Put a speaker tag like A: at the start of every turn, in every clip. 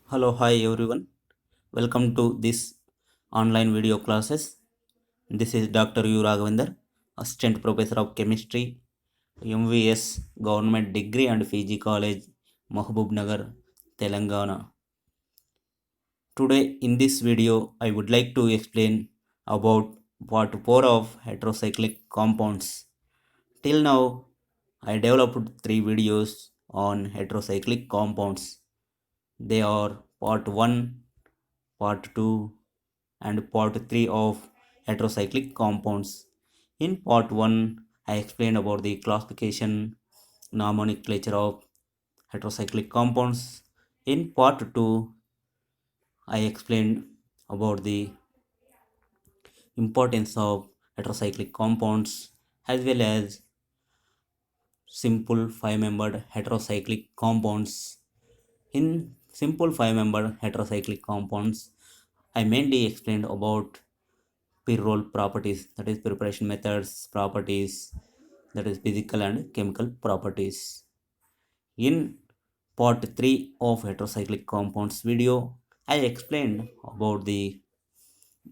A: Hello, hi everyone. Welcome to this online video classes. This is Dr. U. Raghavinder, Assistant Professor of Chemistry, MVS Government Degree and PG College, Mahbub Nagar, Telangana. Today in this video, I would like to explain about part 4 of heterocyclic compounds. Till now, I developed 3 videos on heterocyclic compounds. They are part 1, part 2 and part 3 of heterocyclic compounds. In part 1, I explained about the classification nomenclature of heterocyclic compounds. In part 2, I explained about the importance of heterocyclic compounds as well as simple 5-membered heterocyclic compounds. In simple 5-membered heterocyclic compounds, I mainly explained about pre-roll properties, that is preparation methods, properties, that is physical and chemical properties. In part 3 of heterocyclic compounds video, I explained about the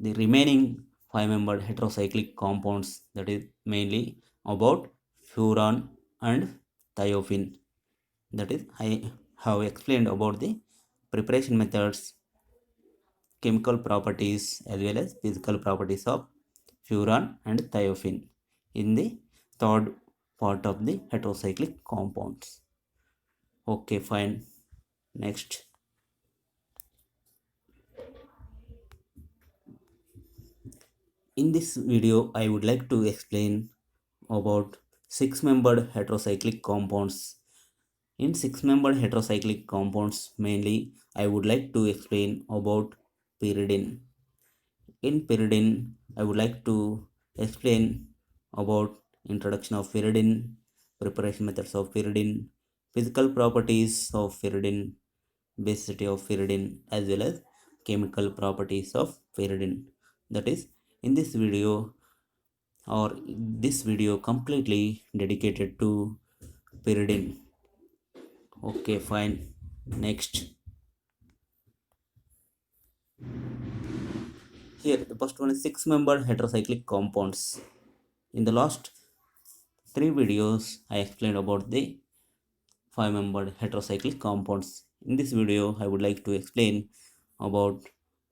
A: remaining 5-membered heterocyclic compounds, that is mainly about furan and thiophene. That is, I have explained about the preparation methods, chemical properties as well as physical properties of furan and thiophene in the third part of the heterocyclic compounds. Okay, fine. Next, in this video, I would like to explain about 6-membered heterocyclic compounds. In 6-membered heterocyclic compounds, mainly I would like to explain about pyridine. In pyridine, I would like to explain about introduction of pyridine, preparation methods of pyridine, physical properties of pyridine, basicity of pyridine, as well as chemical properties of pyridine. That is, in this video or this video completely dedicated to pyridine. Okay, fine. Next, here the first one is 6-membered heterocyclic compounds. In the last 3 videos, I explained about the 5-membered heterocyclic compounds. In this video, I would like to explain about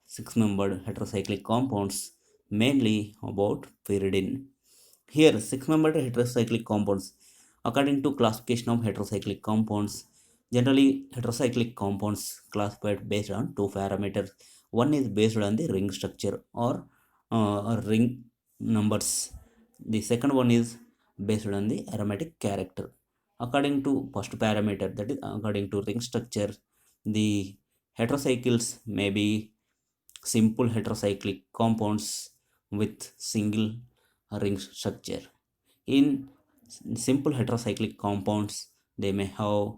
A: 6-membered heterocyclic compounds, mainly about pyridine. Here, 6-membered heterocyclic compounds. According to classification of heterocyclic compounds, generally heterocyclic compounds classified based on 2 parameters. One is based on the ring structure or ring numbers. The second one is based on the aromatic character. According to first parameter, that is according to ring structure, the heterocycles may be simple heterocyclic compounds with single ring structure. In simple heterocyclic compounds, they may have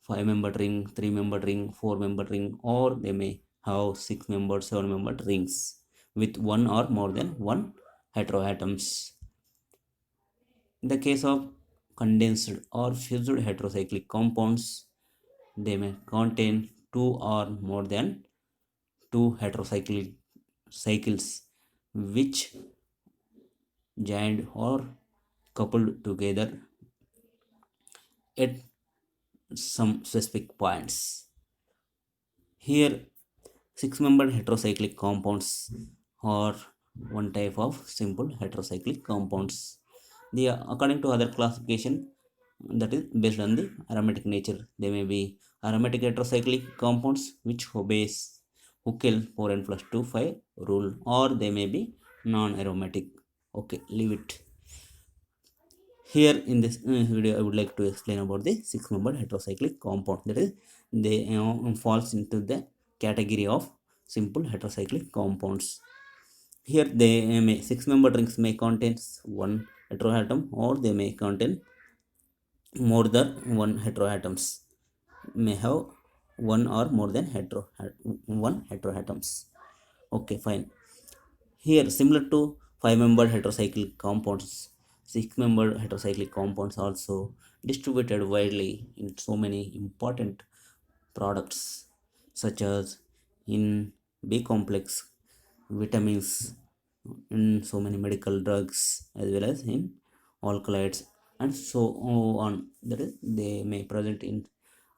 A: 5-membered ring, 3-membered ring, 4-membered ring, or they may have 6-membered, 7-membered rings with one or more than one heteroatoms. In the case of condensed or fused heterocyclic compounds, they may contain 2 or more than 2 heterocyclic cycles which joined or coupled together at some specific points. Here, 6-membered heterocyclic compounds are one type of simple heterocyclic compounds. The according to other classification, that is based on the aromatic nature, they may be aromatic heterocyclic compounds which obeys Huckel 4n plus 2 5 rule, or they may be non-aromatic. Okay, leave it. Here in this video, I would like to explain about the 6-membered heterocyclic compound. That is, they falls into the category of simple heterocyclic compounds. Here, they may 6-membered rings may contain one heteroatom, or they may contain more than one heteroatoms. May have one or more than one heteroatoms. Okay, fine. Here, similar to 5-membered heterocyclic compounds, 6-membered heterocyclic compounds also distributed widely in so many important products. such as in B complex, vitamins, in so many medical drugs, as well as in alkaloids and so on. That is, they may present in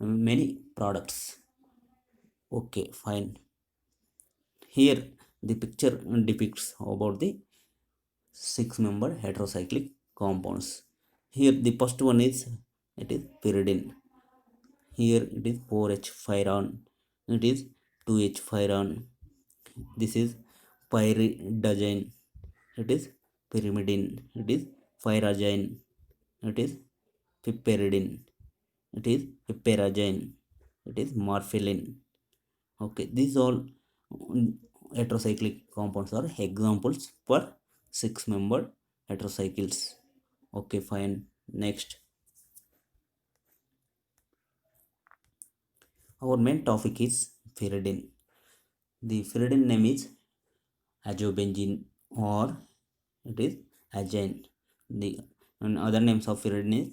A: many products. Okay, fine. Here the picture depicts about the six-member heterocyclic compounds. Here the first one is, it is pyridine. Here it is 4H pyron. It is 2H pyron. This is pyridine. It is pyrimidine. It is pyrazine. It is piperidine. It is piperazine. It is morphine. Okay, these all heterocyclic compounds are examples for six-membered heterocycles. Okay, fine. Next, our main topic is pyridine. The pyridine name is azobenzene, or it is azine. The and other names of pyridine is,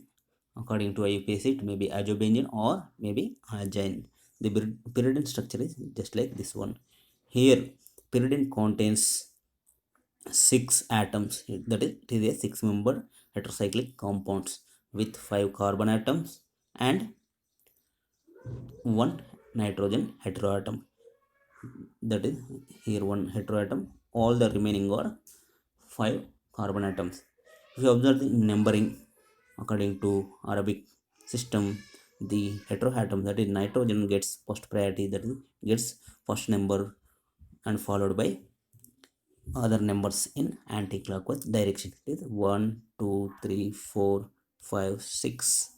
A: according to IUPAC, it may be azobenzene or maybe azine. The pyridine structure is just like this one. Here, pyridine contains six atoms. That is, it is a six-membered heterocyclic compounds with five carbon atoms and one nitrogen heteroatom. That is, here one heteroatom. All the remaining are five carbon atoms. If you observe the numbering according to Arabic system, the heteroatom, that is nitrogen, gets first priority. That is, gets first number and followed by other numbers in anti-clockwise direction. It is 1, 2, 3, 4, 5, 6.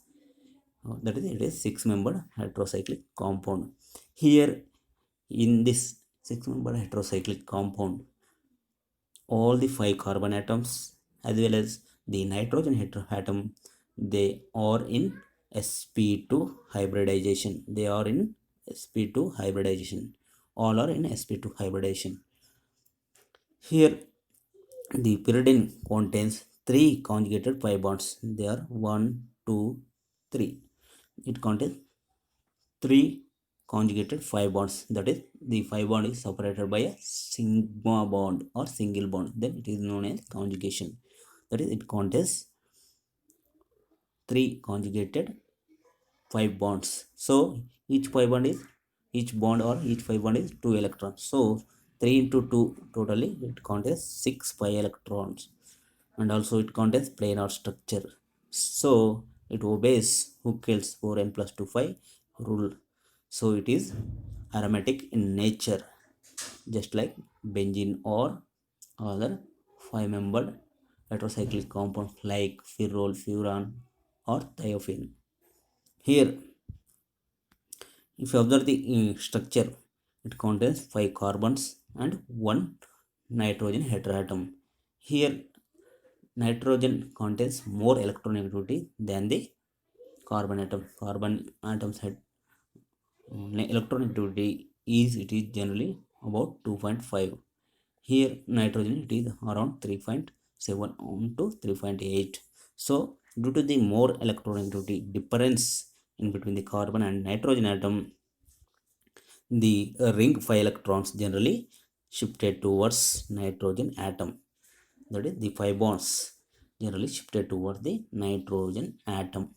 A: That is, it is six-membered heterocyclic compound. Here in this six-membered heterocyclic compound, all the five carbon atoms as well as the nitrogen heteroatom, they are in sp2 hybridization. They are in sp2 hybridization. All are in sp2 hybridization. Here the pyridine contains three conjugated pi bonds. They are 1, 2, 3. It contains three conjugated pi bonds. That is, the pi bond is separated by a sigma bond or single bond. Then it is known as conjugation. That is, it contains three conjugated pi bonds. So each pi bond is, each bond or each pi bond is 2 electrons. So 3 into 2, totally it contains 6 pi electrons. And also it contains planar structure. So it obeys Hückel's 4n plus 2 pi rule. So it is aromatic in nature, just like benzene or other five-membered heterocyclic compounds like pherol, furan, or thiophene. Here, if you observe the structure, it contains five carbons and one nitrogen heteroatom. Here, nitrogen contains more electronegativity than the carbon atom. Carbon atoms had electronegativity is, it is generally about 2.5. Here nitrogen, it is around 3.7 on to 3.8. So due to the more electronegativity difference in between the carbon and nitrogen atom, the ring 5 electrons generally shifted towards nitrogen atom. That is, the 5 bonds generally shifted towards the nitrogen atom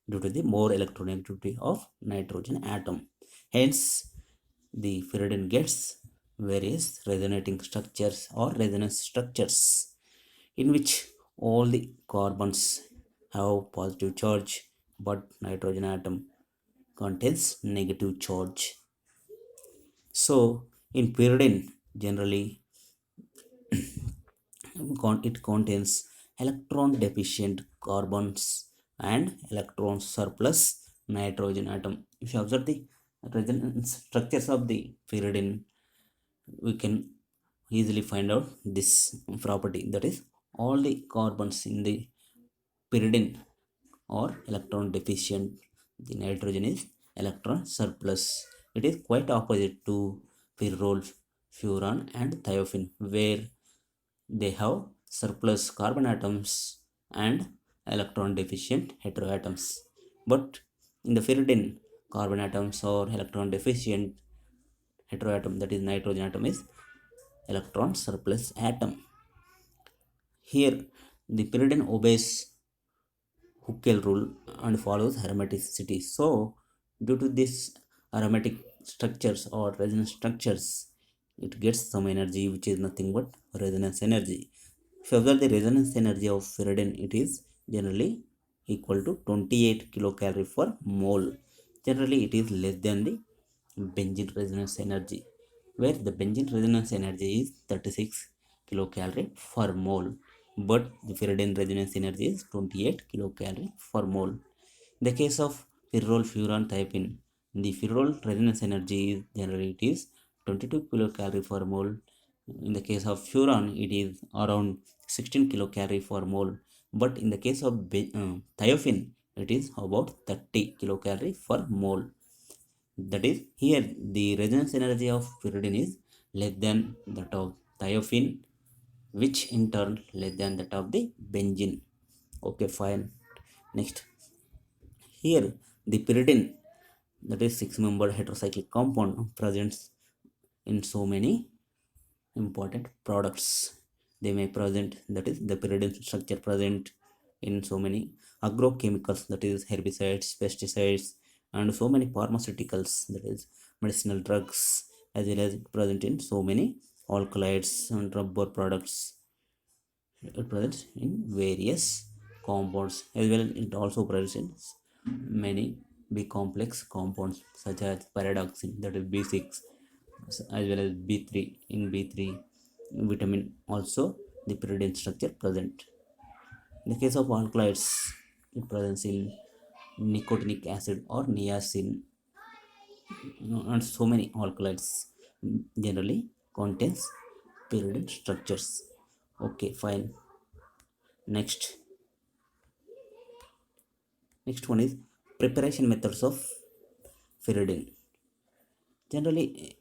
A: due to the more electronegativity of nitrogen atom. Hence, the pyridine gets various resonating structures or resonance structures in which all the carbons have positive charge, but nitrogen atom contains negative charge. So in pyridine, generally it contains electron deficient carbons and electron surplus nitrogen atom. If you observe the resonance structures of the pyridine, we can easily find out this property. That is, all the carbons in the pyridine are electron deficient. The nitrogen is electron surplus. It is quite opposite to pyrrole, furan, and thiophene, where they have surplus carbon atoms and electron deficient heteroatoms. But in the pyridine, carbon atoms are electron deficient heteroatom, that is nitrogen atom, is electron surplus atom. Here the pyridine obeys Hooke's rule and follows aromaticity. So, due to this aromatic structures or resonance structures, it gets some energy which is nothing but resonance energy. If you observe the resonance energy of pyridine, it is generally equal to 28 kilocalorie per mole. Generally, it is less than the benzene resonance energy, where the benzene resonance energy is 36 kilocalorie per mole, but the pyridine resonance energy is 28 kilocalorie per mole. In the case of pyrrole furan thiophene, the pyrrole resonance energy is generally it is 22 kilocalorie per mole. In the case of furan, it is around 16 kilocalorie per mole. But in the case of thiophene, it is about 30 kilocalorie per mole. That is, here the resonance energy of pyridine is less than that of thiophene, which in turn less than that of the benzene. Okay, fine. Next, here the pyridine, that is six-membered heterocyclic compound, presents in so many important products. They may present, that is the pyridine structure present in so many agrochemicals, that is herbicides, pesticides, and so many pharmaceuticals, that is medicinal drugs, as well as present in so many alkaloids and rubber products. It presents in various compounds, as well as it also presents in many B complex compounds such as pyridoxine, that is B6, as well as B3. In B3 vitamin also the pyridine structure present. In the case of alkaloids, it presents in nicotinic acid or niacin, and so many alkaloids generally contains pyridine structures. Okay, fine. Next one is preparation methods of pyridine. Generally,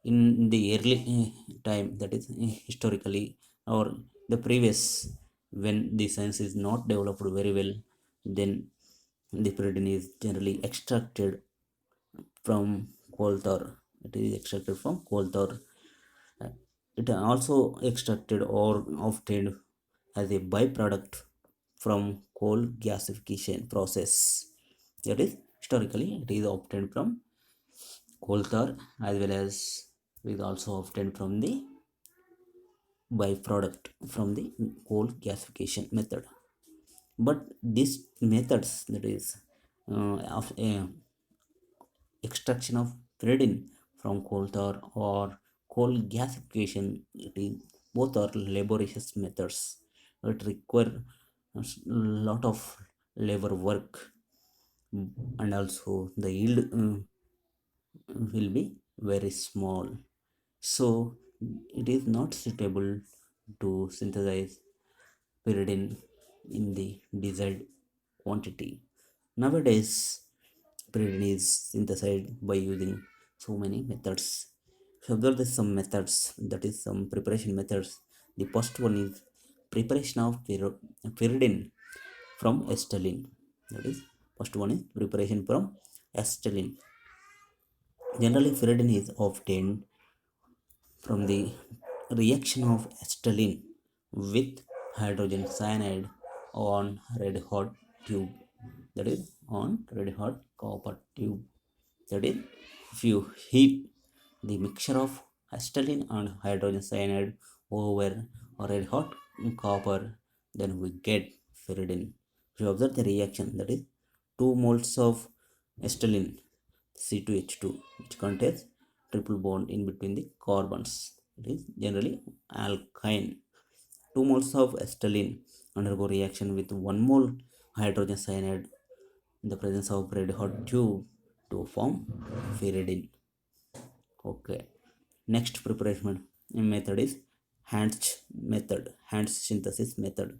A: in the early time, that is historically, or the previous, when the science is not developed very well, then the pyridine is generally extracted from coal tar. It is extracted from coal tar. It also extracted or obtained as a byproduct from coal gasification process. That is, historically it is obtained from coal tar, as well as it is also obtained from the byproduct from the coal gasification method. But these methods, that is of extraction of pyridine from coal tar or coal gasification, it is both are laborious methods. It require a lot of labor work, and also the yield will be very small. So it is not suitable to synthesize pyridine in the desired quantity. Nowadays, pyridine is synthesized by using so many methods. If you observe some methods, that is some preparation methods. The first one is preparation of pyridine from acetylene. That is, first one is preparation from acetylene. Generally, pyridine is obtained from the reaction of acetylene with hydrogen cyanide on red hot tube, that is on red hot copper tube. That is, if you heat the mixture of acetylene and hydrogen cyanide over a red hot copper, then we get pyridine. If you observe the reaction, that is 2 moles of acetylene C2H2, which contains triple bond in between the carbons. It is generally alkyne. 2 moles of acetylene undergo reaction with 1 mole hydrogen cyanide in the presence of red hot tube to form pyridine. Okay. Next preparation method is Hans synthesis method.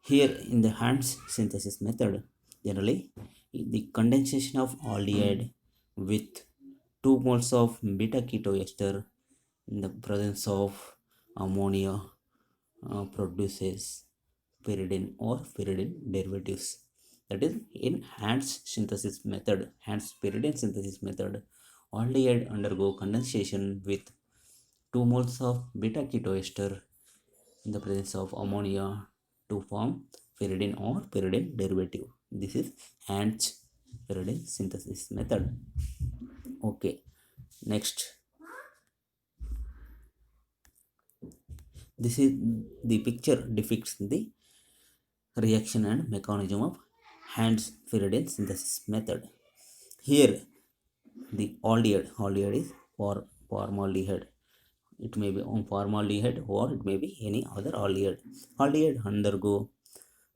A: Here in the Hans synthesis method, generally the condensation of aldehyde with 2 moles of beta keto ester in the presence of ammonia produces pyridine or pyridine derivatives. That is, in Hans synthesis method, Hans pyridine synthesis method, aldehyde undergo condensation with 2 moles of beta ketoester in the presence of ammonia to form pyridine or pyridine derivative. This is Ant's pyridine synthesis method. Okay, next, this is the picture depicts the reaction and mechanism of Ant's pyridine synthesis method. Here, the aldehyde is for formaldehyde. It may be on formaldehyde or it may be any other aldehyde. Aldehyde undergo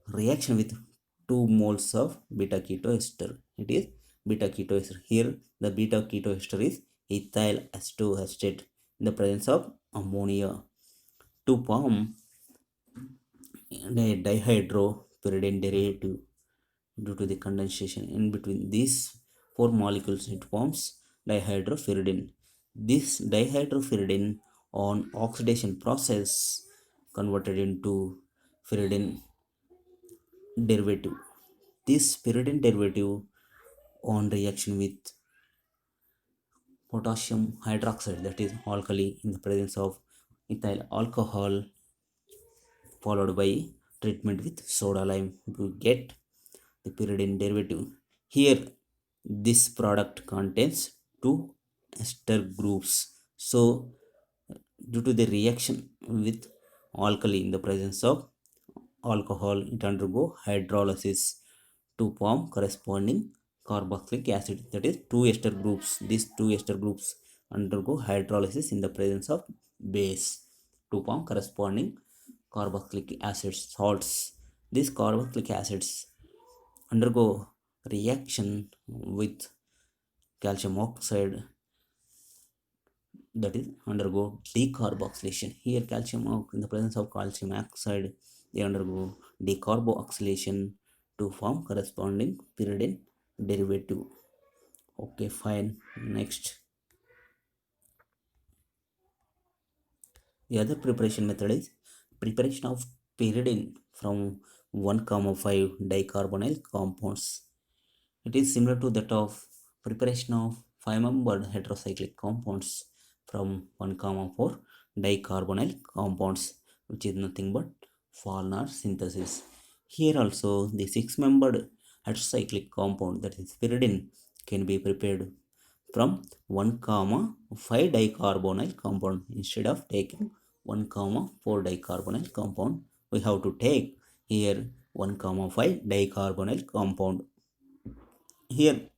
A: reaction with 2 moles of beta ketoester. It is beta ketoester. Here the beta ketoester is ethyl acetoacetate in the presence of ammonia to form a dihydropyridine derivative. Due to the condensation in between these four molecules, it forms dihydropyridine. This dihydropyridine on oxidation process converted into pyridine derivative. This pyridine derivative on reaction with potassium hydroxide, that is alkali, in the presence of ethyl alcohol, followed by treatment with soda lime, to get the pyridine derivative. Here this product contains two ester groups. So due to the reaction with alkali in the presence of alcohol, it undergo hydrolysis to form corresponding carboxylic acid, that is two ester groups. These two ester groups undergo hydrolysis in the presence of base to form corresponding carboxylic acids, salts. These carboxylic acids undergo reaction with calcium oxide, that is undergo decarboxylation. Here calcium in the presence of calcium oxide, they undergo decarboxylation to form corresponding pyridine derivative. Okay, fine. Next, the other preparation method is preparation of pyridine from 1,5 dicarbonyl compounds. It is similar to that of preparation of 5-membered heterocyclic compounds from 1,4 dicarbonyl compounds, which is nothing but Fallner synthesis. Here also the 6-membered heterocyclic compound, that is pyridine, can be prepared from 1,5 dicarbonyl compound. Instead of taking 1,4 dicarbonyl compound, we have to take here 1,5 dicarbonyl compound. Here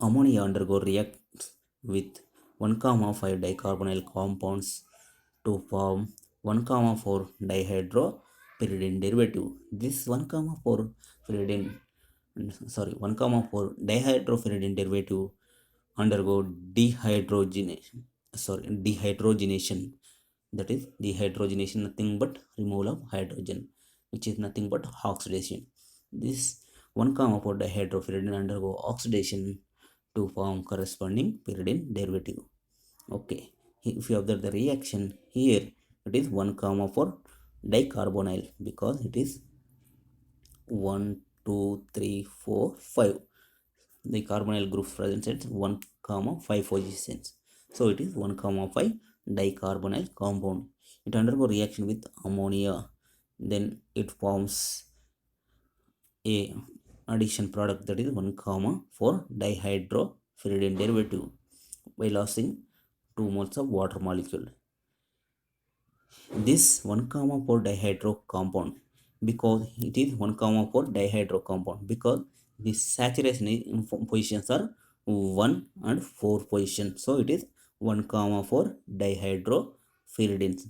A: ammonia undergo reacts with 1,5 dicarbonyl compounds to form 1,4 dihydropyridine derivative. This 1,4 pyridine, 1,4 dihydropyridine derivative undergo dehydrogenation. That is dehydrogenation, nothing but removal of hydrogen, which is nothing but oxidation. This 1,4 dihydropyridine undergo oxidation to form corresponding pyridine derivative. Okay, if you observe the reaction here, it is 1,4 dicarbonyl, because it is 1 2 3 4 5 the carbonyl group present at 1 5 positions. So it is 1,5 dicarbonyl compound. It undergo reaction with ammonia, then it forms a addition product, that is 1,4 dihydropyridine derivative, by losing 2 moles of water molecule. This 1,4 dihydro compound, because it is 1,4 dihydro compound, because the saturation positions are 1 and 4 position, so it is 1,4 dihydropyridine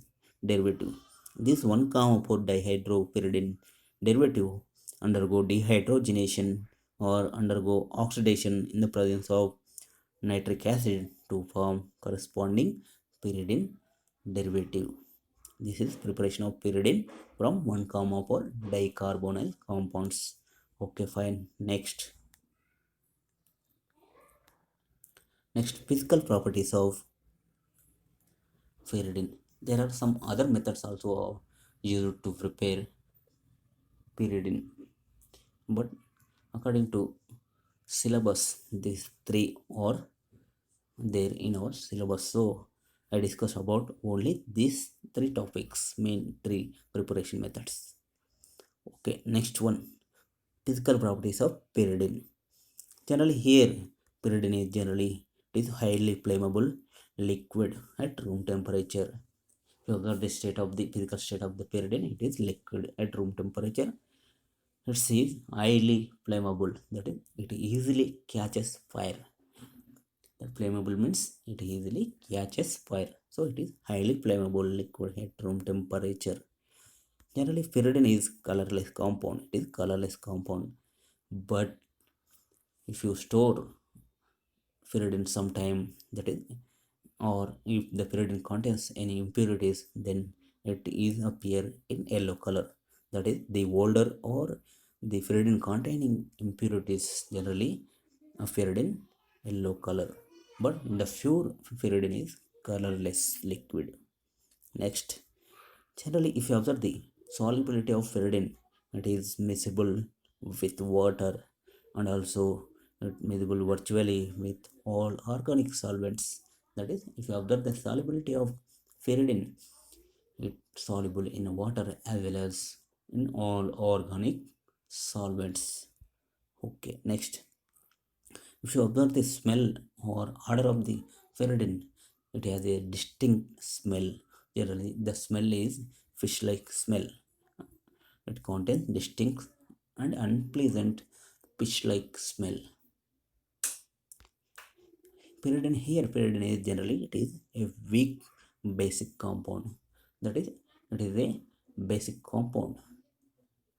A: derivative. This 1,4 dihydropyridine derivative undergo dehydrogenation or undergo oxidation in the presence of nitric acid to form corresponding pyridine derivative. This is preparation of pyridine from 1,4 dicarbonyl compounds. Okay, fine. Next, physical properties of pyridine. There are some other methods also used to prepare pyridine, but according to syllabus. These three are there in our syllabus. So I discussed about only these three topics, main three preparation methods. Okay, next one, physical properties of pyridine. Generally here, pyridine is generally it is highly flammable liquid at room temperature. You got the state of the physical state of the pyridine, it is liquid at room temperature. It is highly flammable, that is it easily catches fire. That flammable means it easily catches fire, so it is highly flammable liquid at room temperature. Generally pyridine is colorless compound, it is colorless compound. But if you store pyridine sometime, that is, or if the pyridine contains any impurities, then it is appear in yellow color. That is, the older or the pyridine containing impurities generally appeared in yellow color, but the pure pyridine is colorless liquid. Next, generally if you observe the solubility of pyridine, it is miscible with water, and also it miscible virtually with all organic solvents. That is, if you observe the solubility of pyridine, it's soluble in water as well as in all organic solvents. Okay, next, if you observe the smell or odor of the pyridine, it has a distinct smell. Generally, the smell is fish-like smell. It contains distinct and unpleasant fish-like smell. Pyridine here, pyridine is generally it is a weak basic compound. That is, it is a basic compound,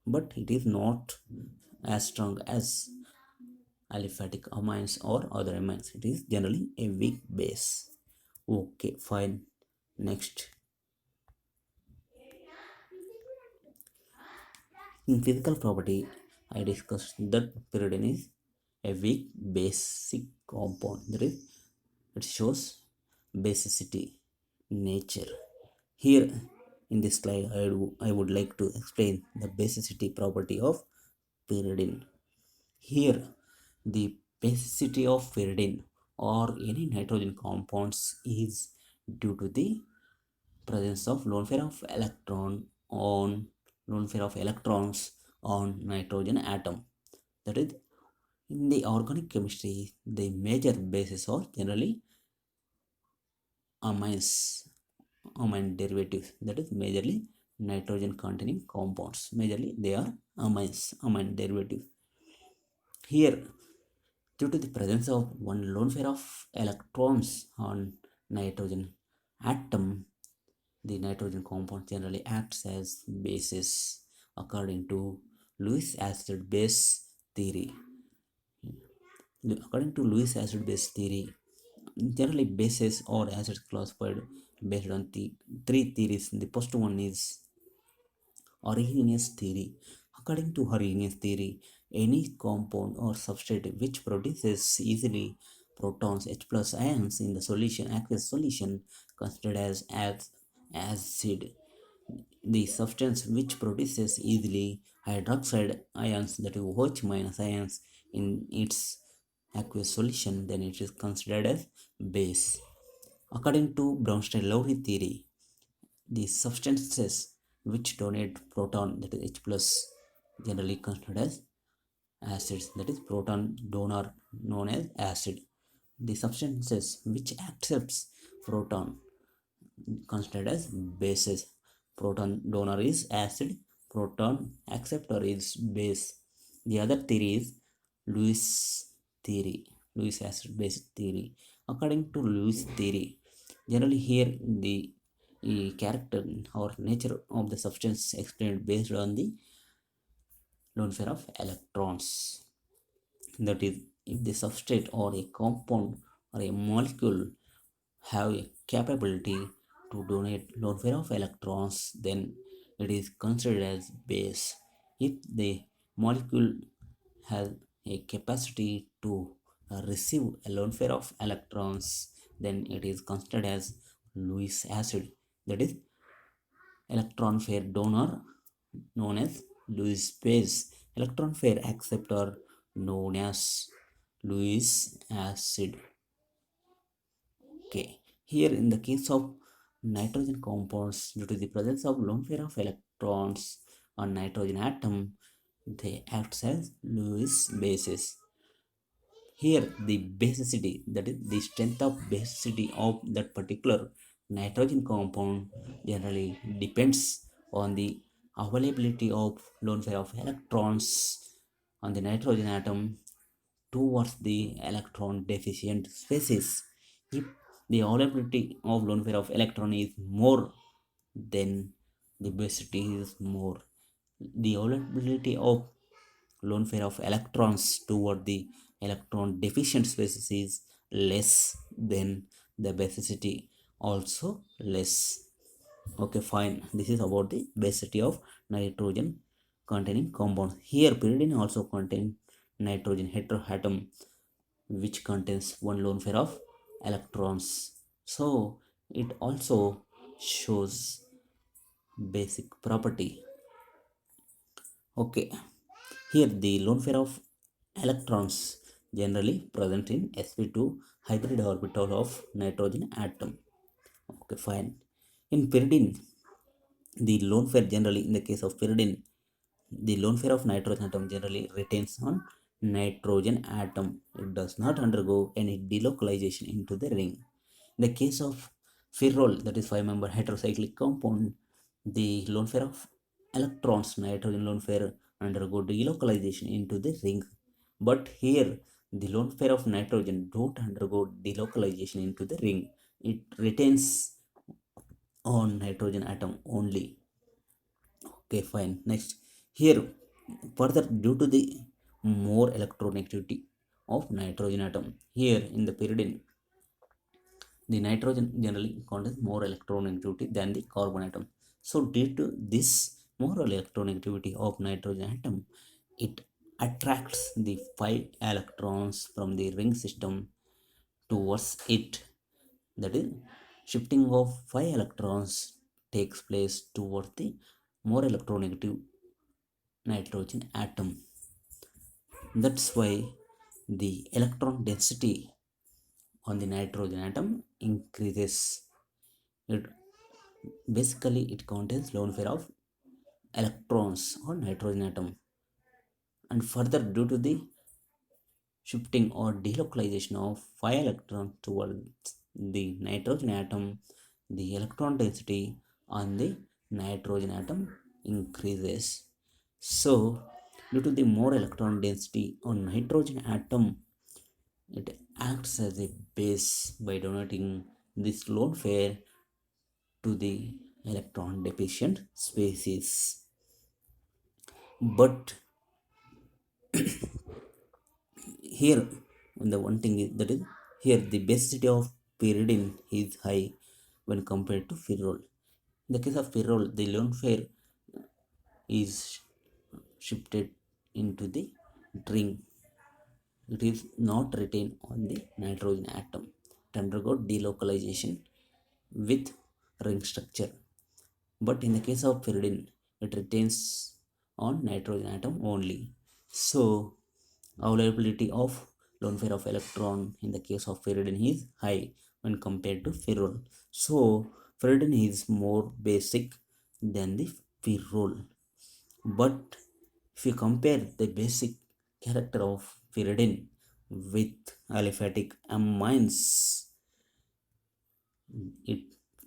A: but it is not as strong as aliphatic amines or other amines. It is generally a weak base. Okay, fine. Next, in physical property, I discussed that pyridine is a weak basic compound. That is, it shows basicity nature. Here in this slide, I would like to explain the basicity property of pyridine. Here, the basicity of pyridine or any nitrogen compounds is due to the presence of lone pair of lone pair of electrons on nitrogen atom. That is, in the organic chemistry, the major bases are generally amines, amine derivatives. That is majorly nitrogen containing compounds. Majorly they are amines, amine derivatives. Here, due to the presence of one lone pair of electrons on nitrogen atom, the nitrogen compound generally acts as bases according to Lewis acid base theory. According to Lewis acid base theory, generally bases or acids classified based on the three theories. The first one is Arrhenius theory. According to Arrhenius theory, any compound or substrate which produces easily protons H plus ions in the solution, aqueous solution, considered as acid. The substance which produces easily hydroxide ions, that is OH minus ions, in its aqueous solution, then it is considered as base. According to Brownstein-Lowry theory, the substances which donate proton, that is H plus, generally considered as acids, that is proton donor known as acid. The substances which accepts proton considered as bases. Proton donor is acid, proton acceptor is base. The other theory is Lewis theory, Lewis acid base theory. According to Lewis theory, generally here the character or nature of the substance explained based on the lone pair of electrons. That is, if the substrate or a compound or a molecule have a capability to donate lone pair of electrons, then it is considered as base. If the molecule has a capacity to receive a lone pair of electrons, then it is considered as Lewis acid. That is, electron pair donor known as Lewis base, electron pair acceptor known as Lewis acid. Okay, here in the case of nitrogen compounds, due to the presence of lone pair of electrons on nitrogen atom, they act as Lewis bases. Here, the basicity, that is the strength of basicity of that particular nitrogen compound, generally depends on the availability of lone pair of electrons on the nitrogen atom towards the electron deficient species. If the availability of lone pair of electron is more, then the basicity is more. The availability of lone pair of electrons toward the electron deficient species is less, than the basicity also less. Okay, fine, this is about the basicity of nitrogen containing compounds. Here pyridine also contain nitrogen heteroatom which contains one lone pair of electrons, so it also shows basic property. Okay, here the lone pair of electrons generally present in sp2 hybrid orbital of nitrogen atom. Okay, fine. In pyridine, the lone pair generally, in the case of pyridine, the lone pair of nitrogen atom generally retains on nitrogen atom. It does not undergo any delocalization into the ring. In the case of ferrol, that is 5-member heterocyclic compound, the lone pair of electrons, nitrogen lone pair, undergo delocalization into the ring. But here, the lone pair of nitrogen don't undergo delocalization into the ring. It retains on nitrogen atom only. Okay, fine. Next, here further, due to the more electronegativity of nitrogen atom, here in the pyridine, the nitrogen generally contains more electronegativity than the carbon atom. So due to this more electronegativity of nitrogen atom, it attracts the 5 electrons from the ring system towards it. That is, shifting of 5 electrons takes place towards the more electronegative nitrogen atom. That's why the electron density on the nitrogen atom increases. It basically it contains lone pair of electrons on nitrogen atom, and further due to the shifting or delocalization of 5 electrons towards the nitrogen atom, the electron density on the nitrogen atom increases. So due to the more electron density on nitrogen atom, it acts as a base by donating this lone pair to the electron deficient species. But here, the one thing is, that is, here the basicity of pyridine is high when compared to ferrol. In the case of ferrol, the lone pair is shifted into the ring. It is not retained on the nitrogen atom. It undergo delocalization with ring structure. But in the case of pyridine, it retains on nitrogen atom only. So availability of lone pair of electron in the case of pyridine is high when compared to ferrol. So pyridine is more basic than the ferrol. But if you compare the basic character of pyridine with aliphatic amines, it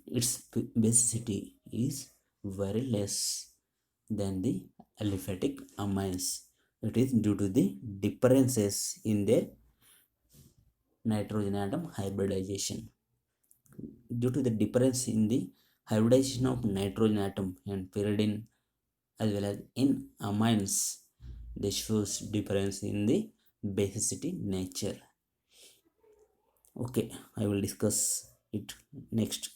A: its basicity is very less than the aliphatic amines. It is due to the differences in their nitrogen atom hybridization. Due to the difference in the hybridization of nitrogen atom and pyridine as well as in amines, this shows difference in the basicity nature. Okay, I will discuss it next.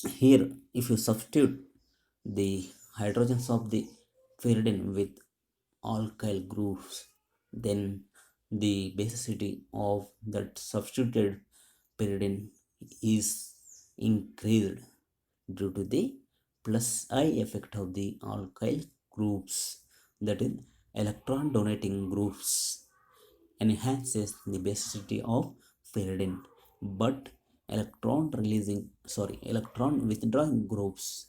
A: Here, if you substitute the hydrogens of the pyridine with alkyl groups, then the basicity of that substituted pyridine is increased due to the plus I effect of the alkyl groups, that is electron donating groups. enhances the basicity of pyridine, but electron withdrawing groups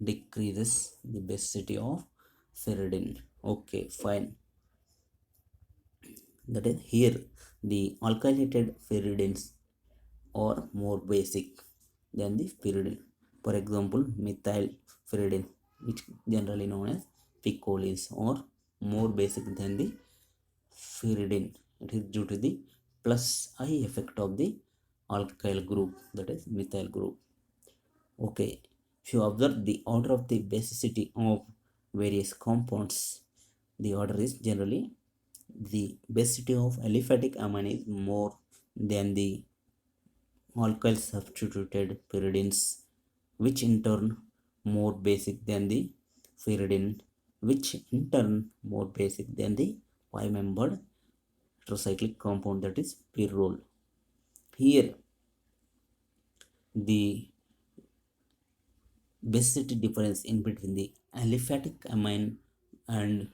A: decreases the basicity of pyridine. Okay, fine. That is, here the alkylated pyridines are more basic than the pyridine. For example, methyl pyridine, which generally known as picolines, are more basic than the pyridine. It is due to the plus I effect of the alkyl group, that is methyl group. Okay, if you observe the order of the basicity of various compounds, the order is generally the basicity of aliphatic amine is more than the alkyl substituted pyridines, which in turn more basic than the pyridine, which in turn more basic than the five-membered heterocyclic compound, that is pyrrole. Here, the basicity difference in between the aliphatic amine and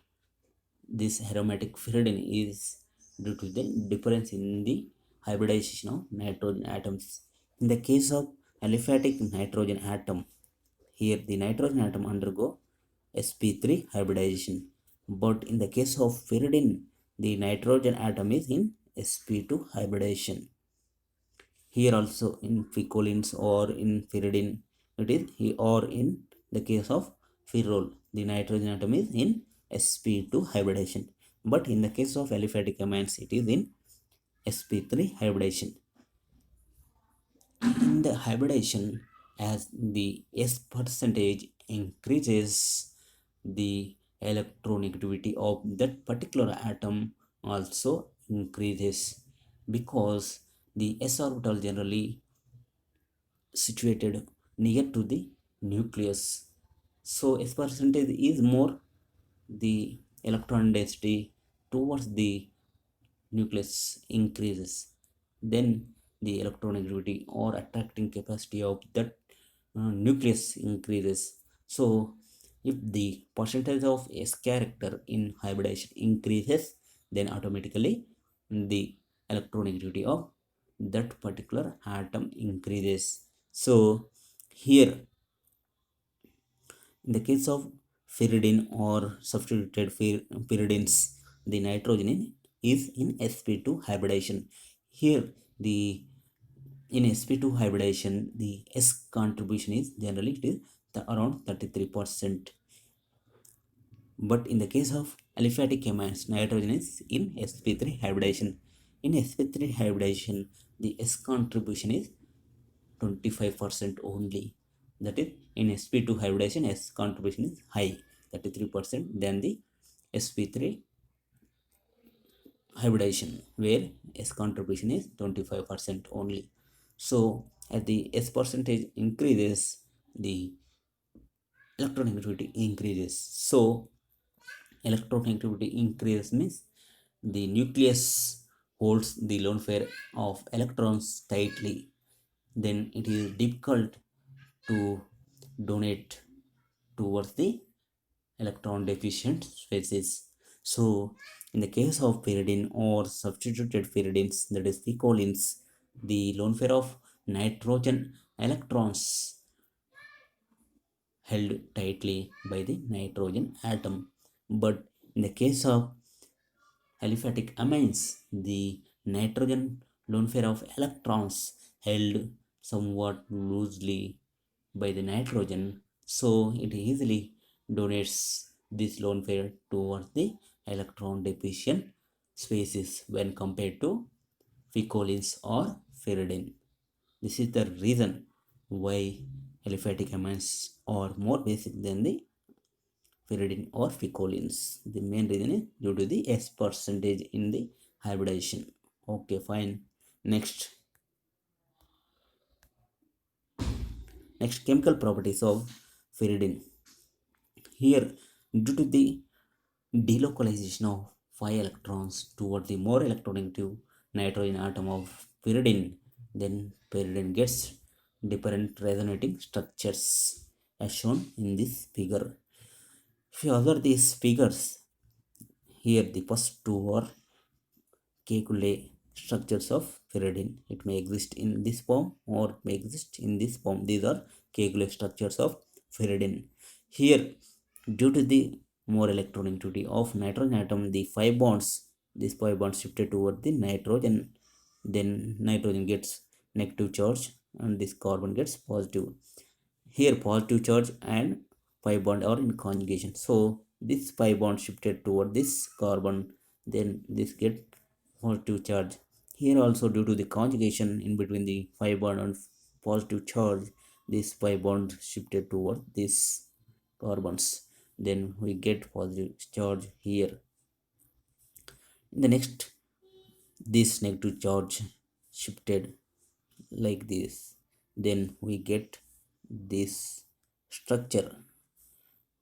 A: this aromatic pyridine is due to the difference in the hybridization of nitrogen atoms. In the case of aliphatic nitrogen atom, here the nitrogen atom undergo sp3 hybridization, but in the case of pyridine, the nitrogen atom is in sp2 hybridization. Here also in picolines or in pyridine, it is here, or in the case of pyrrole, the nitrogen atom is in sp2 hybridization, but in the case of aliphatic amines, it is in sp3 hybridization. In the hybridization, as the s percentage increases, the electronegativity of that particular atom also increases, because the s orbital generally situated near to the nucleus. So s percentage is more, the electron density towards the nucleus increases, then the electronegativity or attracting capacity of that nucleus increases. So if the percentage of s character in hybridization increases, then automatically the electronegativity of that particular atom increases. So here, in the case of pyridine or substituted pyridines, the nitrogen is in sp2 hybridization. Here, the in sp2 hybridization, the s contribution is generally it is around 33%. But in the case of aliphatic amines, nitrogen is in sp3 hybridization. In sp3 hybridization, the s contribution is 25% only. That is, in sp2 hybridization, s contribution is high, 33%, than the sp3 hybridization, where s contribution is 25% only. So as the s percentage increases, the electronegativity increases. So electronegativity increase means the nucleus holds the lone pair of electrons tightly, then it is difficult to donate towards the electron deficient species. So in the case of pyridine or substituted pyridines, that is picolines, the lone pair of nitrogen electrons held tightly by the nitrogen atom. But in the case of aliphatic amines, the nitrogen lone pair of electrons held somewhat loosely by the nitrogen, so it easily donates this lone pair towards the electron deficient species when compared to picolines or pyridine. This is the reason why aliphatic amines are more basic than the pyridine or picolines. The main reason is due to the S percentage in the hybridization. Okay, fine. Next chemical properties of pyridine. Here, due to the delocalization of 5 electrons toward the more electronegative nitrogen atom of pyridine, then pyridine gets different resonating structures as shown in this figure. If you observe these figures, here the first two are Kekulé structures of pyridine. It may exist in this form or it may exist in this form. These are Kekulé structures of pyridine. Here, due to the more electronegativity of nitrogen atom, these 5 bonds shifted toward the nitrogen. Then nitrogen gets negative charge and this carbon gets positive. Here positive charge and pi bond are in conjugation, so this pi bond shifted toward this carbon, then this get positive charge. Here also due to the conjugation in between the pi bond and positive charge, this pi bond shifted toward this carbons, then we get positive charge here. In the next, this negative charge shifted like this, then we get this structure.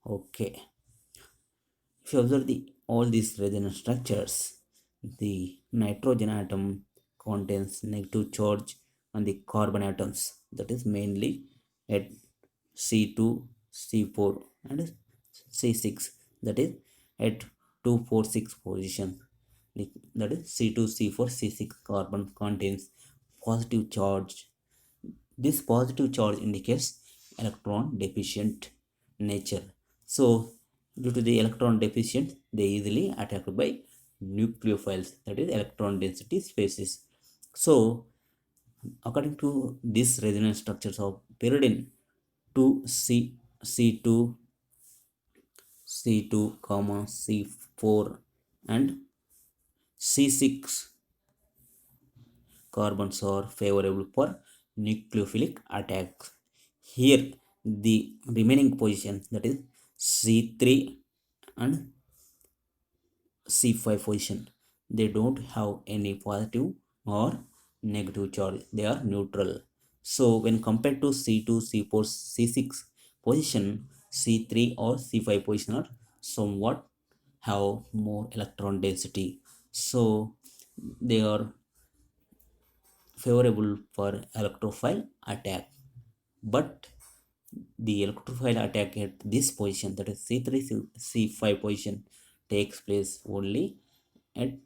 A: Okay, if you observe all these resonance structures, the nitrogen atom contains negative charge on the carbon atoms, that is mainly at C2, C4 and C6, that is at 246 position. That is C2, C4, C6 carbon contains positive charge. This positive charge indicates electron deficient nature. So, due to the electron deficient, they easily attacked by nucleophiles, that is electron density species. So, according to this resonance structures of pyridine, 2C, C2, C2, comma, C4 and C6 carbons are favorable for nucleophilic attacks. Here, the remaining position, that is C3 and C5 position, they don't have any positive or negative charge. They are neutral. So, when compared to C2, C4, C6 position, C3 or C5 position are somewhat have more electron density. So, they are favorable for electrophile attack, but the electrophile attack at this position, that is C3 C5 position, takes place only at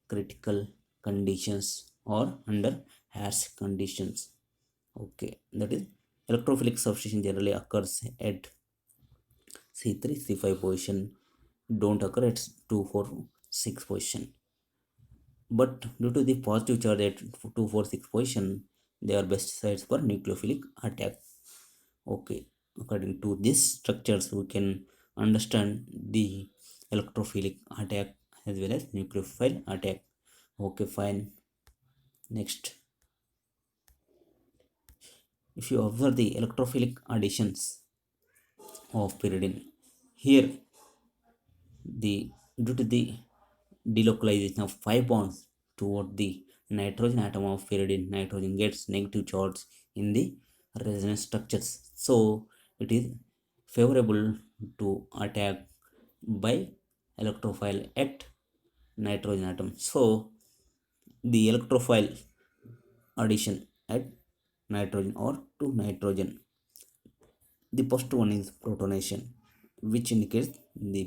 A: critical conditions or under harsh conditions. Okay, that is electrophilic substitution generally occurs at C3 C5 position, don't occur at 2 4 6 position. But due to the positive charge at 246 position, they are best sites for nucleophilic attack. Okay, according to these structures, we can understand the electrophilic attack as well as nucleophile attack. Okay, fine. Next, if you observe the electrophilic additions of pyridine, here the due to the delocalization of 5 bonds toward the nitrogen atom of pyridine, nitrogen gets negative charge in the resonance structures, so it is favorable to attack by electrophile at nitrogen atom. So the electrophile addition at nitrogen or to nitrogen, the first one is protonation, which indicates the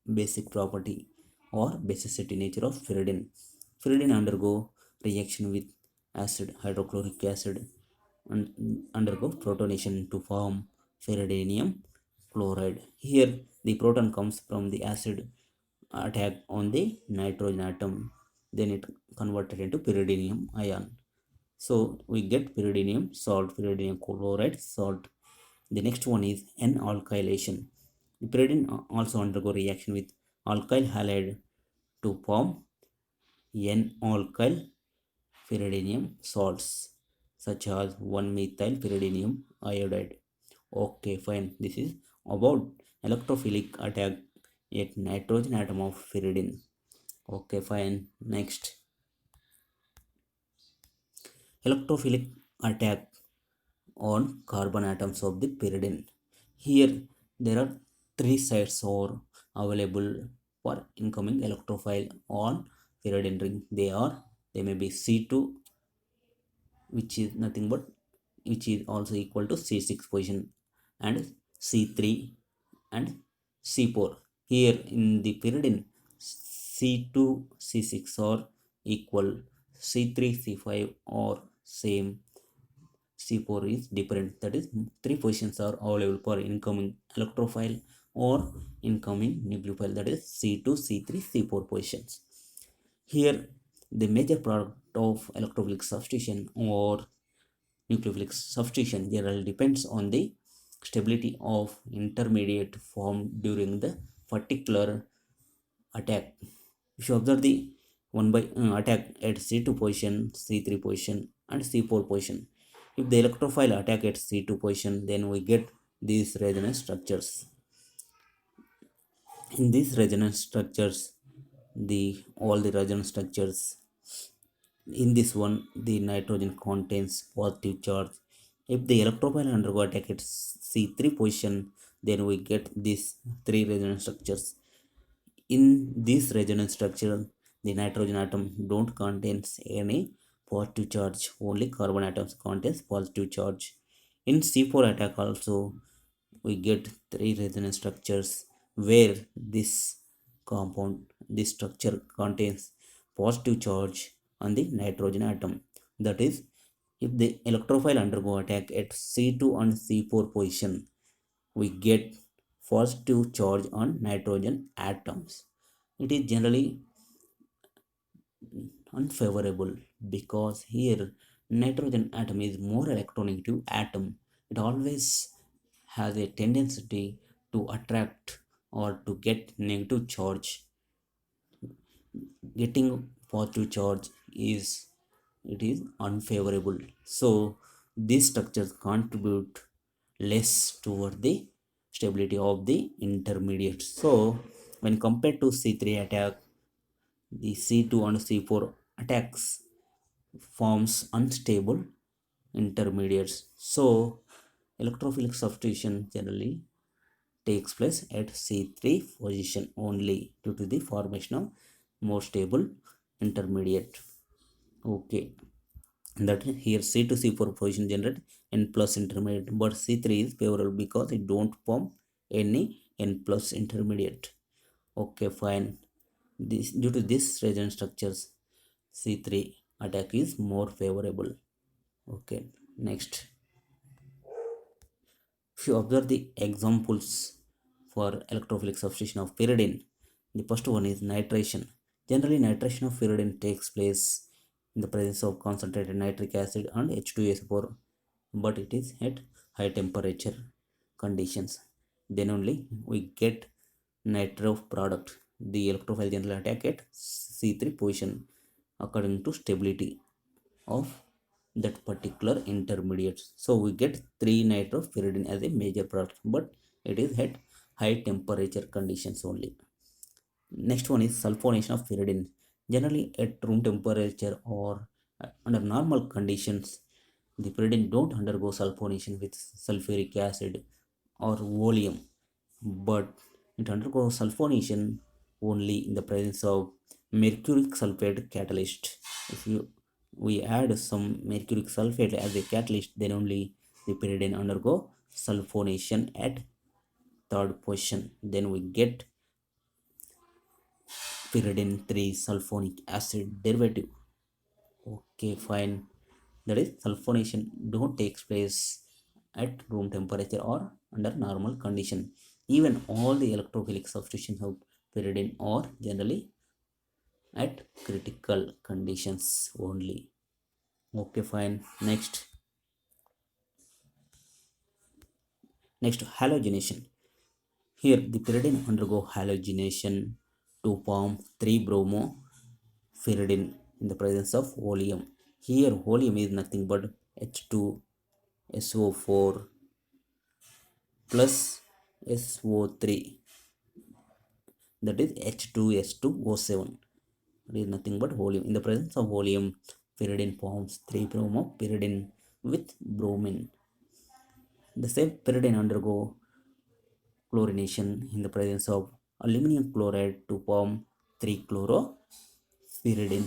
A: basic property or basicity nature of pyridine. Pyridine undergo reaction with acid, hydrochloric acid, and undergo protonation to form pyridinium chloride. Here, the proton comes from the acid attack on the nitrogen atom, then it converted into pyridinium ion. So we get pyridinium salt, pyridinium chloride salt. The next one is N-alkylation. The pyridine also undergo reaction with alkyl halide to form N-alkyl pyridinium salts such as 1-methyl pyridinium iodide. Okay, fine. This is about electrophilic attack at nitrogen atom of pyridine. Okay, fine. Next, electrophilic attack on carbon atoms of the pyridine. Here there are three sites are available for incoming electrophile on pyridine ring. They may be C2, which is nothing but which is also equal to C6 position, and C3 and C4. Here in the pyridine, C2 C6 are equal C3 C5 or same. C4 is different, that is three positions are available for incoming electrophile or incoming nucleophile, that is C2 C3 C4 positions. Here the major product of electrophilic substitution or nucleophilic substitution generally depends on the stability of intermediate formed during the particular attack. If you observe the one by attack at C2 position, C3 position, and C4 position, if the electrophile attack at C2 position, then we get these resonance structures. In these resonance structures, the all the resonance structures in this one, the nitrogen contains positive charge. If the electrophile undergo attack at C3 position, then we get these three resonance structures. In this resonance structure, the nitrogen atom don't contains any positive charge, only carbon atoms contains positive charge. In C4 attack also, we get three resonance structures where this structure contains positive charge on the nitrogen atom. That is, if the electrophile undergo attack at C2 and C4 position, we get positive charge on nitrogen atoms. It is generally unfavorable because here nitrogen atom is more electronegative atom. It always has a tendency to attract or to get negative charge. Getting positive charge is unfavorable. So these structures contribute less toward the stability of the intermediate. So when compared to C3 attack, the C2 and C4 attacks forms unstable intermediates. So electrophilic substitution generally takes place at C3 position only due to the formation of more stable intermediate. Okay, that here C to C4 position generate N plus intermediate, but C3 is favorable because it don't form any N plus intermediate. Okay, fine. This due to this resonance structures, C3 attack is more favorable. Okay, next. If you observe the examples for electrophilic substitution of pyridine, the first one is nitration. Generally, nitration of pyridine takes place in the presence of concentrated nitric acid and H2SO4, but it is at high temperature conditions. Then only we get nitro product. The electrophile generally attack at C3 position according to stability of that particular intermediate. So we get 3-nitropyridine as a major product, but it is at high temperature conditions only. Next one is sulfonation of pyridine. Generally at room temperature or under normal conditions, the pyridine don't undergo sulfonation with sulfuric acid or oleum, but it undergoes sulfonation only in the presence of mercuric sulfate catalyst. If we add some mercuric sulfate as a catalyst, then only the pyridine undergo sulfonation at third position. Then we get pyridine 3 sulfonic acid derivative. Okay, fine. That is sulfonation don't takes place at room temperature or under normal condition. Even all the electrophilic substitutions of pyridine are generally at critical conditions only. Okay, fine. Next, halogenation. Here the pyridine undergo halogenation to form 3-bromo pyridine in the presence of oleum. Here oleum is nothing but H2SO4 plus SO3, that is H2S2O7. It is nothing but oleum. In the presence of oleum, pyridine forms 3-bromo pyridine with bromine. The same pyridine undergo chlorination in the presence of aluminum chloride to form 3-chloropyridine.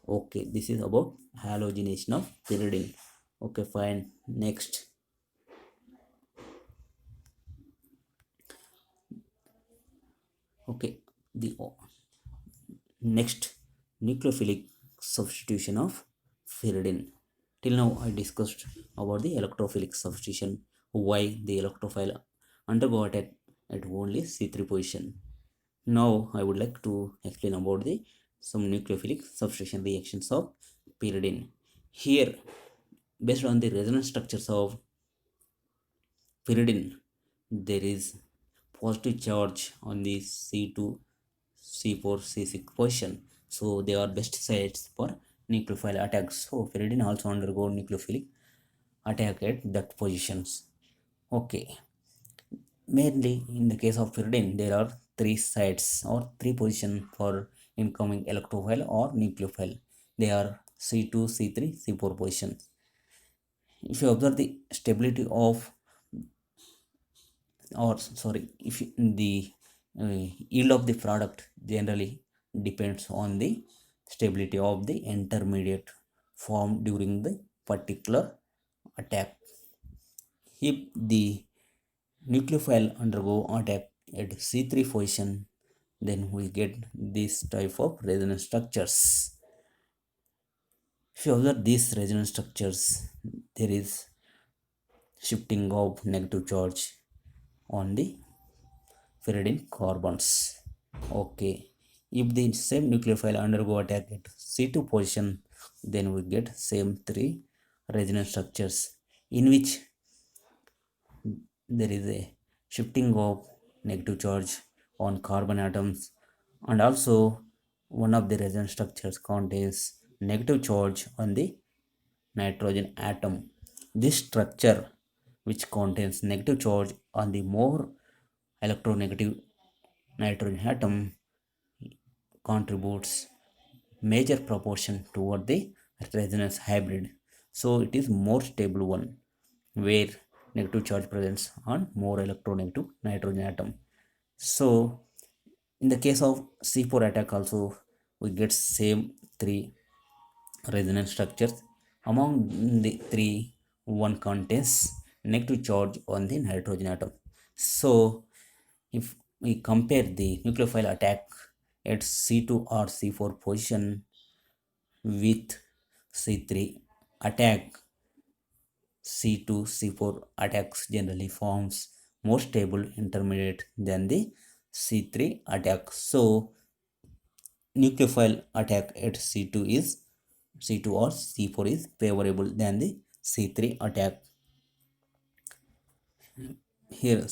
A: Okay, this is about halogenation of pyridine. Okay, fine. Next, okay, the next nucleophilic substitution of pyridine. Till now I discussed about the electrophilic substitution, why the electrophile undergo attack at only C3 position. Now I would like to explain about the some nucleophilic substitution reactions of pyridine. Here, based on the resonance structures of pyridine, there is positive charge on the C2, C4, C6 position. So they are best sites for nucleophile attacks. So pyridine also undergo nucleophilic attack at that positions. Okay. Mainly in the case of pyridine, there are three sites or three positions for incoming electrophile or nucleophile. They are C2, C3, C4 positions. If you observe the stability of, or sorry, if the yield of the product generally depends on the stability of the intermediate formed during the particular attack. If the nucleophile undergo attack at C3 position, then we get this type of resonance structures. If you observe these resonance structures, there is shifting of negative charge on the pyridine carbons. Okay. If the same nucleophile undergo attack at C2 position, then we get same three resonance structures in which there is a shifting of negative charge on carbon atoms, and also one of the resonance structures contains negative charge on the nitrogen atom. This structure, which contains negative charge on the more electronegative nitrogen atom, contributes major proportion toward the resonance hybrid. So it is more stable one where negative charge presents on more electronegative nitrogen atom. So in the case of C4 attack also, we get same three resonance structures. Among the three, one contains negative charge on the nitrogen atom. So if we compare the nucleophile attack at C2 or C4 position with C3 attack, C2 C4 attacks generally forms more stable intermediate than the C3 attack. So nucleophile attack at C2 or C4 is favorable than the C3 attack. Here,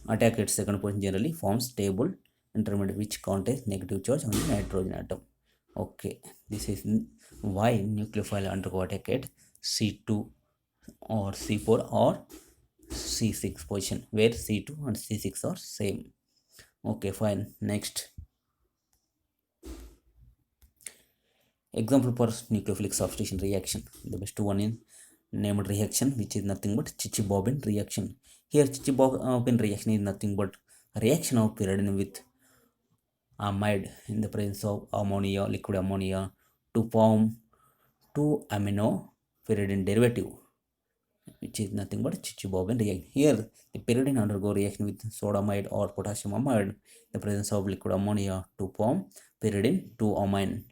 A: attack at second position generally forms stable intermediate which contains negative charge on the nitrogen atom. Okay, this is why nucleophile undergo attack at C2 or C4 or C6 position, where C2 and C6 are same. Okay, fine. Next, example for nucleophilic substitution reaction. The best one is named reaction, which is nothing but Chichi-Bobin reaction. Here, Chichi-Bobin reaction is nothing but reaction of pyridine with amide in the presence of ammonia, liquid ammonia, to form 2-amino pyridine derivative, which is nothing but Chichi-Bobin reaction. Here, the pyridine undergo reaction with sodamide or potassium amide in the presence of liquid ammonia to form pyridine 2-amine.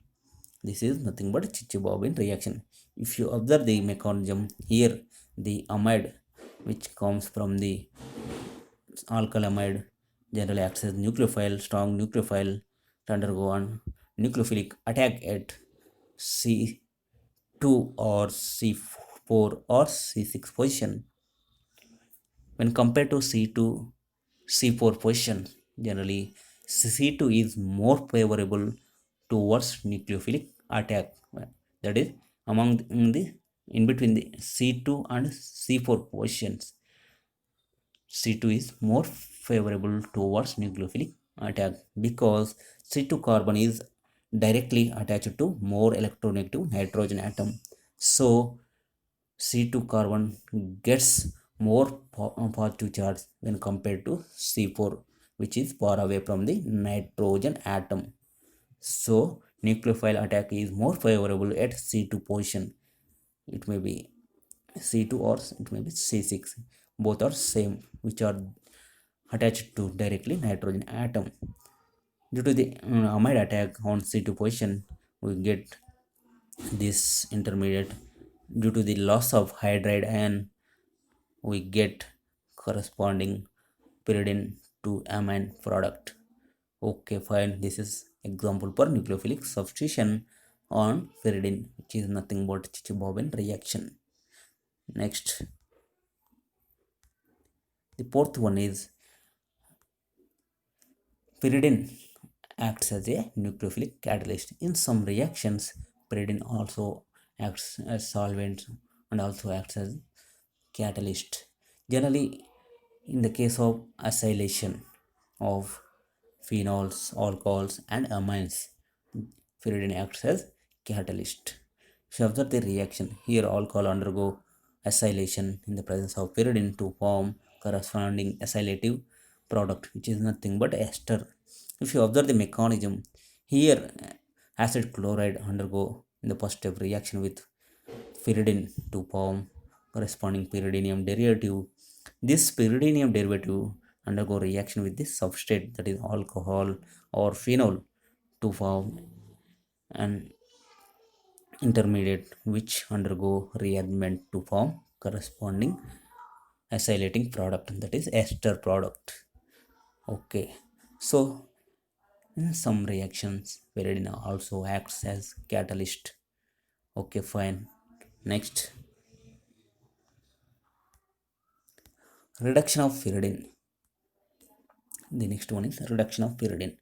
A: This is nothing but Chichi-Bobin reaction. If you observe the mechanism here, the amide which comes from the alkyl amide generally acts as nucleophile, strong nucleophile, to undergo an nucleophilic attack at C2 or C4 or C6 position. When compared to C2, C4 position, generally C2 is more favorable towards nucleophilic attack. That is, among the in between the C2 and C4 positions, C2 is more favorable towards nucleophilic attack because C2 carbon is directly attached to more electronegative nitrogen atom. So C2 carbon gets more positive charge when compared to C4, which is far away from the nitrogen atom. So nucleophile attack is more favorable at C2 position. It may be C2 or it may be C6. Both are same, which are attached to directly nitrogen atom. Due to the amide attack on C2 position, we get this intermediate. Due to the loss of hydride ion, we get corresponding pyridine to amine product. Okay, fine. This is example for nucleophilic substitution on pyridine, which is nothing but Chichi-Bobin reaction. Next, the fourth one is pyridine acts as a nucleophilic catalyst. In some reactions, pyridine also acts as solvent and also acts as catalyst. Generally, in the case of acylation of phenols, alcohols, and amines, pyridine acts as catalyst. If you observe the reaction, here alcohol undergo acylation in the presence of pyridine to form corresponding acylative product, which is nothing but ester. If you observe the mechanism, here acid chloride undergo in the first step reaction with pyridine to form corresponding pyridinium derivative. This pyridinium derivative undergo reaction with the substrate, that is alcohol or phenol, to form an intermediate which undergo rearrangement to form corresponding acylating product, that is ester product. Okay, so in some reactions pyridine also acts as catalyst. Okay, fine. Next, reduction of pyridine. The next one is reduction of pyridine.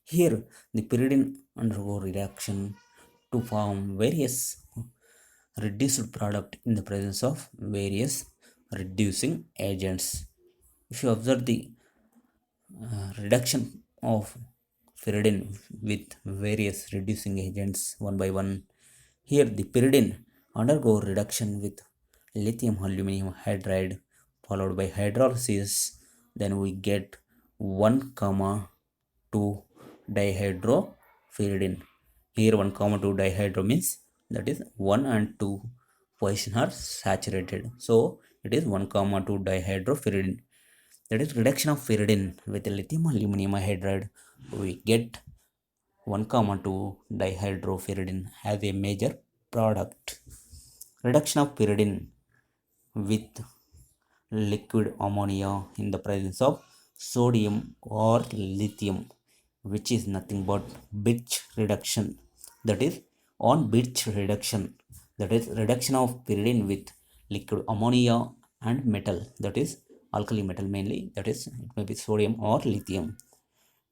A: Here the pyridine undergo reduction to form various reduced product in the presence of various reducing agents. If you observe the reduction of pyridine with various reducing agents one by one, here the pyridine undergo reduction with lithium aluminum hydride followed by hydrolysis. Then we get 1 comma 2 dihydropyridine. Here 1 comma 2 dihydro means that is 1 and 2 position are saturated, so it is 1 comma 2 dihydropyridine. That is reduction of pyridine with lithium aluminum hydride. We get 1 comma 2 dihydropyridine as a major product. Reduction of pyridine with liquid ammonia in the presence of sodium or lithium, which is nothing but Birch reduction. That is on Birch reduction, that is reduction of pyridine with liquid ammonia and metal, that is alkali metal mainly, that is it may be sodium or lithium.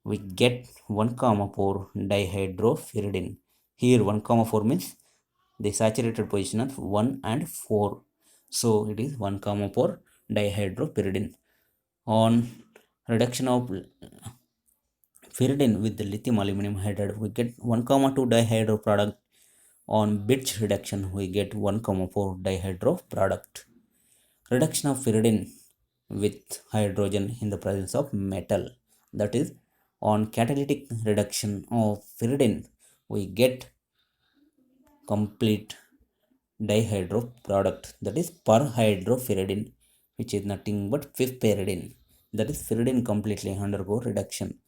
A: We get 1 comma 4 dihydropyridine. Here 1 comma 4 means the saturated position of 1 and 4, so it is 1 comma 4 dihydropyridine. On reduction of pyridine with the lithium aluminum hydride, we get 1 comma 2 dihydro product. On Birch reduction, we get 1 comma 4 dihydro product. Reduction of pyridine with hydrogen in the presence of metal, that is on catalytic reduction of pyridine, we get complete dihydro product, that is perhydropyridine, which is nothing but pyridine. That is pyridine completely undergo reduction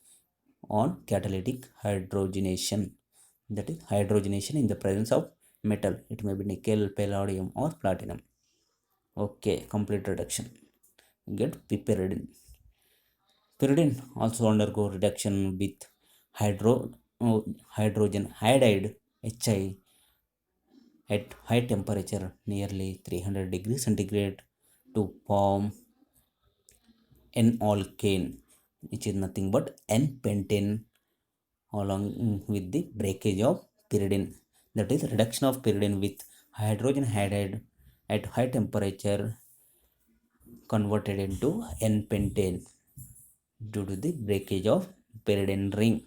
A: on catalytic hydrogenation, that is hydrogenation in the presence of metal, it may be nickel, palladium or platinum. Okay, complete reduction, get pyridine. Pyridine also undergo reduction with hydro hydrogen iodide Hi at high temperature nearly 300 degrees centigrade to form N-alkane, which is nothing but N-pentane, along with the breakage of pyridine. That is reduction of pyridine with hydrogen iodide at high temperature converted into N-pentane due to the breakage of pyridine ring.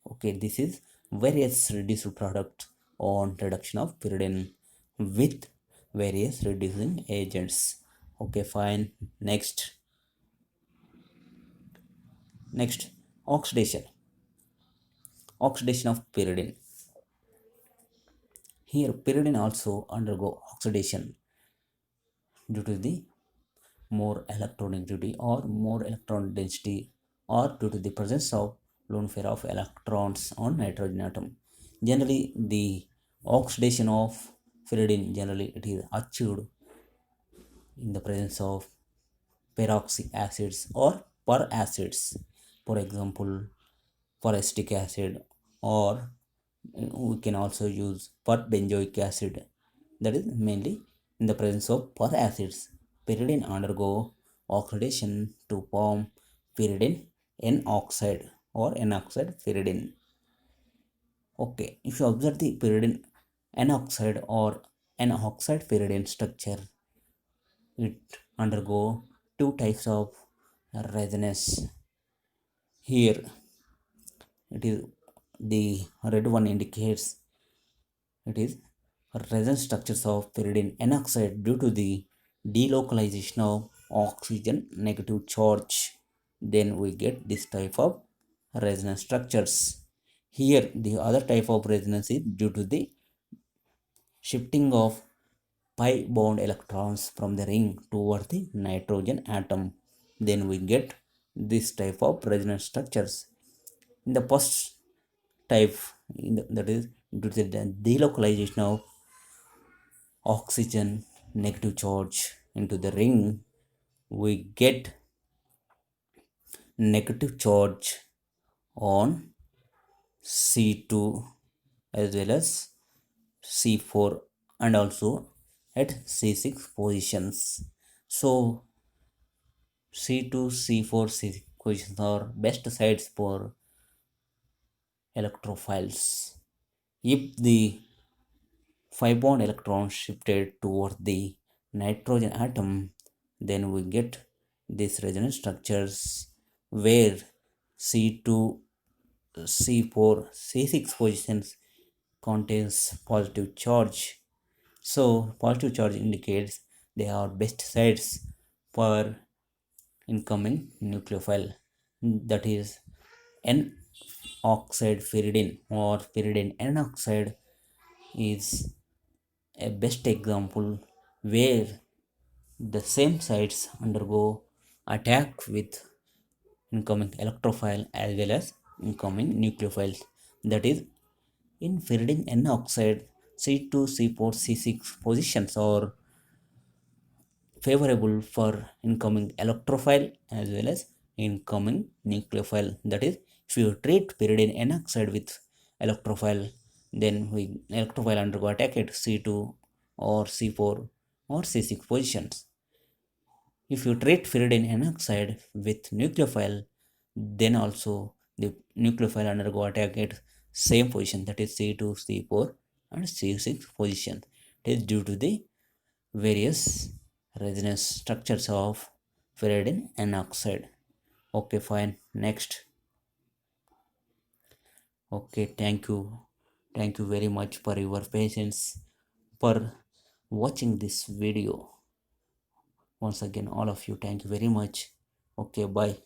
A: Okay, this is various reduced product on reduction of pyridine with various reducing agents. Okay, fine. Next, oxidation of pyridine. Here pyridine also undergo oxidation due to the more electronegativity or more electron density, or due to the presence of lone pair of electrons on nitrogen atom. Generally, the Oxidation of pyridine generally it is achieved in the presence of peroxy acids or per acids. For example, peracetic acid, or we can also use per benzoic acid. That is mainly in the presence of per acids. Pyridine undergo oxidation to form pyridine N oxide or N oxide pyridine. Okay, if you observe the pyridine N oxide or N oxide pyridine structure, it undergo two types of resonance. Here it is the red one indicates it is resonance structures of pyridine N oxide due to the delocalization of oxygen negative charge. Then we get this type of resonance structures. Here the other type of resonance is due to the shifting of pi bond electrons from the ring toward the nitrogen atom. Then we get this type of resonance structures. In the first type, that is due to the delocalization of oxygen negative charge into the ring, we get negative charge on C2 as well as C4 and also at C6 positions. So C2, C4, C6 positions are best sites for electrophiles. If the 5 bond electron shifted toward the nitrogen atom, then we get these resonance structures where C2, C4, C6 positions contains positive charge. So positive charge indicates they are best sites for incoming nucleophile, that is N oxide pyridine or pyridine N oxide is a best example where the same sites undergo attack with incoming electrophile as well as incoming nucleophiles. That is, in pyridine N oxide, C2, C4, C6 positions are favorable for incoming electrophile as well as incoming nucleophile. That is, if you treat pyridine N oxide with electrophile, then we electrophile undergo attack at C2 or C4 or C6 positions. If you treat pyridine N oxide with nucleophile, then also the nucleophile undergo attack at same position, that is C2, C4 and C6 position. It is due to the various resonance structures of pyridine N oxide. Okay, fine. Next. Okay, thank you. Thank you very much for your patience for watching this video. Once again, all of you, thank you very much. Okay, bye.